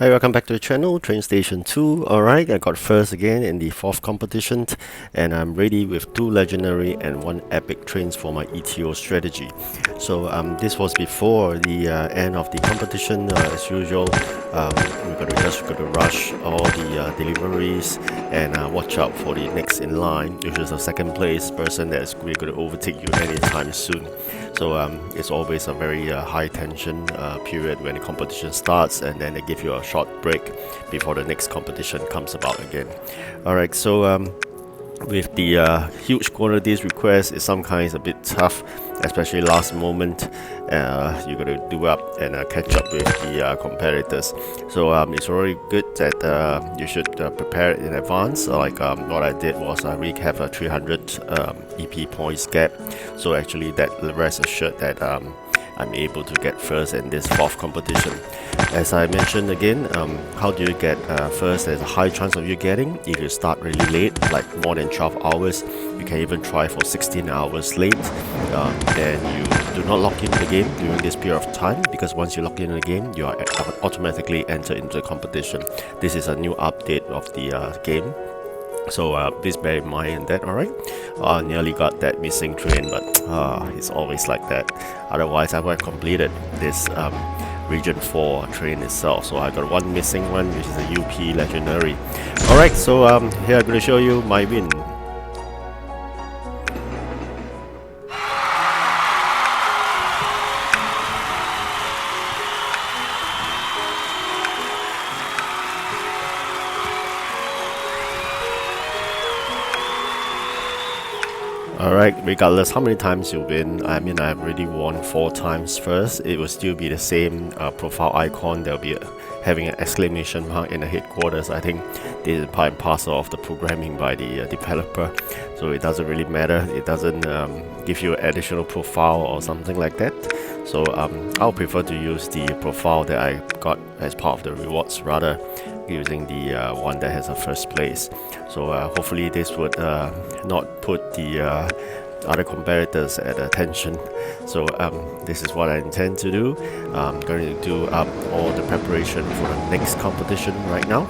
Hi, welcome back to the channel, TrainStation 2. Alright, I got first again in the 4th competition, and I'm ready with 2 legendary and 1 epic trains for my ETO strategy. So this was before the end of the competition. As usual, we're gonna rush all the deliveries and watch out for the next in line, which is a second place person that's really going to overtake you anytime soon. So it's always a very high tension period when the competition starts, and then they give you a short break before the next competition comes about again. Alright, so with the huge quantities request, it's sometimes a bit tough, especially last moment. You got to do up and catch up with the competitors. So it's really good that you should prepare it in advance. Like what I did was I really have a 300 EP points gap. So actually that rest assured that I'm able to get first in this 4th competition. As I mentioned again, how do you get first? There's a high chance of you getting if you start really late, like more than 12 hours. You can even try for 16 hours late. Then you do not lock in the game during this period of time, because once you lock in the game, you are automatically enter into the competition. This is a new update of the game. So please bear in mind that, alright? Nearly got that missing train, but it's always like that. Otherwise, I would have completed this Region 4 train itself. So I got one missing one, which is a UP Legendary. Alright, so here I'm going to show you my win. Alright, regardless how many times you win, I mean I've already won 4 times first, it will still be the same profile icon. There'll be having an exclamation mark in the headquarters. I think this is part and parcel of the programming by the developer, so it doesn't really matter. It doesn't give you an additional profile or something like that. So I'll prefer to use the profile that I got as part of the rewards, rather using the one that has a first place. So hopefully this would not put the other competitors at attention. So this is what I intend to do. I'm going to do up all the preparation for the next competition right now.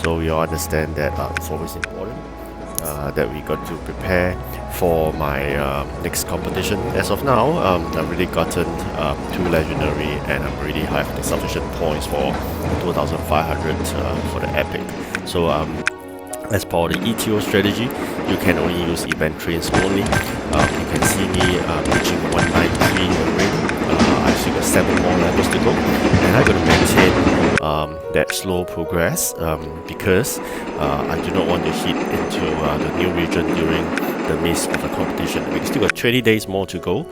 So you understand that it's always important that we got to prepare for my next competition. As of now, I've really gotten 2 legendary, and I'm really have the sufficient points for 2,500 for the epic. So as per the ETO strategy, you can only use event trains only. You can see me reaching 193 already. I still got 7 more levels to go, and I'm going to maintain that slow progress because I do not want to hit into the new region during the midst of the competition. We still got 20 days more to go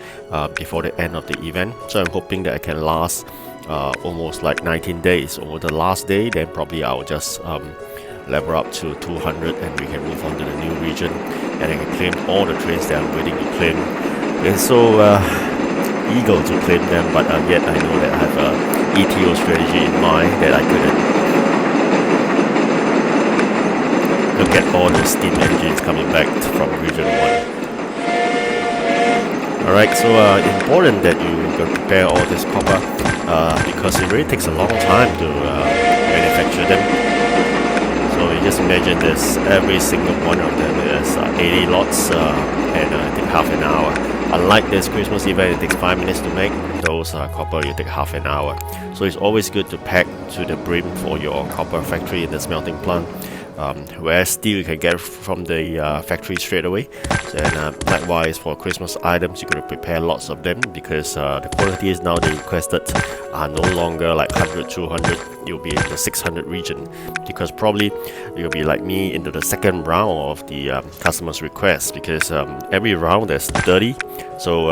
before the end of the event, so I'm hoping that I can last almost like 19 days. Over the last day, then probably I'll just level up to 200 and we can move on to the new region, and I can claim all the trains that I'm waiting to claim. And so eager to claim them, but yet I know that I have a ETO strategy in mind that I couldn't look at all those steam engines coming back from region 1. Alright, so important that you prepare all this copper because it really takes a long time to manufacture them. So you just imagine this, every single one of them is 80 lots and it takes half an hour. Unlike this Christmas event, it takes 5 minutes to make. Those copper, you take half an hour. So it's always good to pack to the brim for your copper factory in the smelting plant. Whereas steel you can get from the factory straight away. And likewise for Christmas items, you gotta prepare lots of them, because the quantities now they requested are no longer like 100, 200. You'll be in the 600 region, because probably you'll be like me into the second round of the customer's request, because every round there's 30. So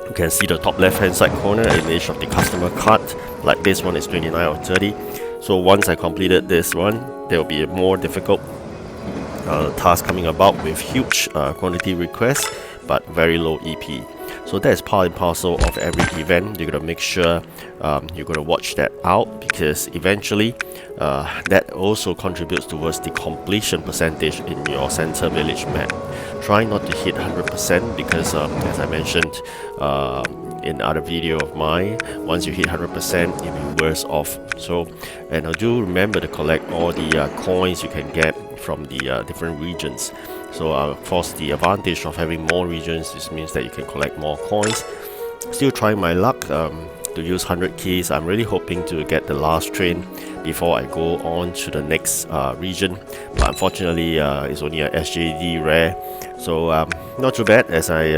you can see the top left hand side corner image of the customer card. Like this one is 29 or 30. So once I completed this one, there will be a more difficult task coming about with huge quantity requests. but very low EP. So that is part and parcel of every event. You gotta make sure you gotta watch that out, because eventually that also contributes towards the completion percentage in your center village map. Try not to hit 100%, because as I mentioned in other video of mine, once you hit 100%, you'll be worse off. So, and I do remember to collect all the coins you can get from the different regions. So of course, the advantage of having more regions, this means that you can collect more coins. Still trying my luck to use 100 keys. I'm really hoping to get the last train before I go on to the next region, but unfortunately it's only a SJD rare. So not too bad, as I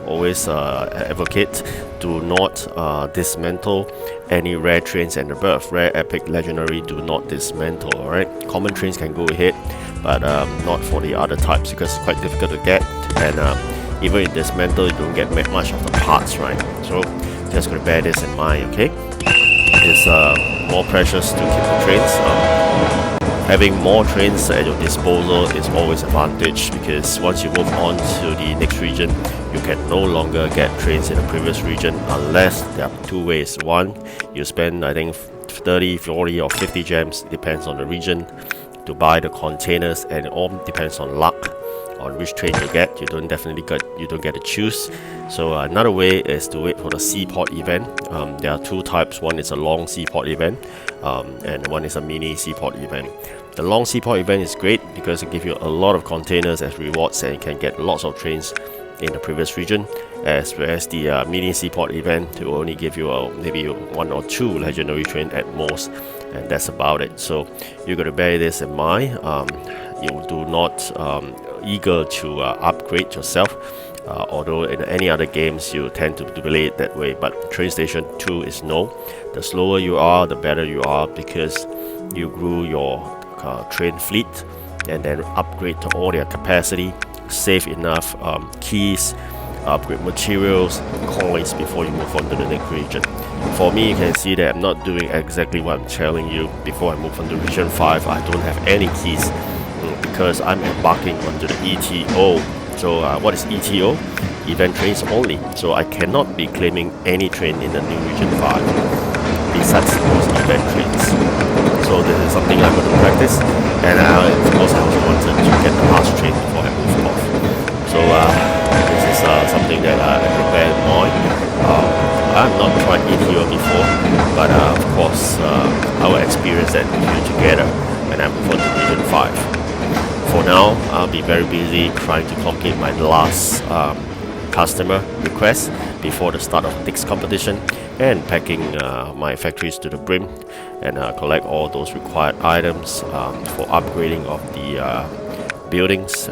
always advocate, do not dismantle any rare trains and above. Rare, epic, legendary, do not dismantle. Alright, common trains can go ahead, but not for the other types, because it's quite difficult to get, and even in dismantle you don't get much of the parts, right? So just gotta bear this in mind, okay? It's more precious to keep the trains. Having more trains at your disposal is always an advantage, because once you move on to the next region, you can no longer get trains in the previous region unless there are two ways. One, you spend I think 30, 40 or 50 gems, depends on the region, to buy the containers, and it all depends on luck on which train you get. You don't get to choose. So another way is to wait for the seaport event. There are two types. One is a long seaport event, and one is a mini seaport event. The long seaport event is great because it gives you a lot of containers as rewards, and you can get lots of trains in the previous region, as well as the mini seaport event will only give you maybe 1 or 2 legendary train at most, and that's about it. So you got to bear this in mind. You do not eager to upgrade yourself, although in any other games you tend to play it that way, but TrainStation 2 is no. The slower you are, the better you are, because you grew your train fleet and then upgrade to all their capacity, save enough keys, upgrade materials, coins before you move on to the next region. For me, you can see that I'm not doing exactly what I'm telling you. Before I move on to region 5, I don't have any keys because I'm embarking onto the ETO. So what is ETO? Event trains only. So I cannot be claiming any train in the new region 5 besides those event trains. So this is something I'm going to practice, and of course I also wanted to get the last train before I move off. So this is something that I prepare in mind. I've not tried ETO before, but of course I will experience that with you together when I move on to region 5. For now, I'll be very busy trying to complete my last customer request before the start of next competition, and packing my factories to the brim, and collect all those required items for upgrading of the buildings,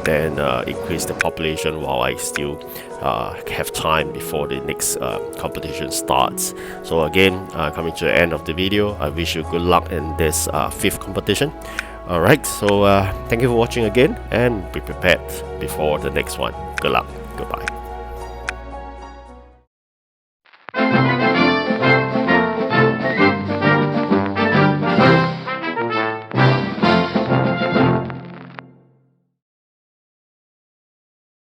then increase the population while I still have time before the next competition starts. So again, coming to the end of the video, I wish you good luck in this 5th competition. Alright, so thank you for watching again, and be prepared before the next one. Good luck. Goodbye.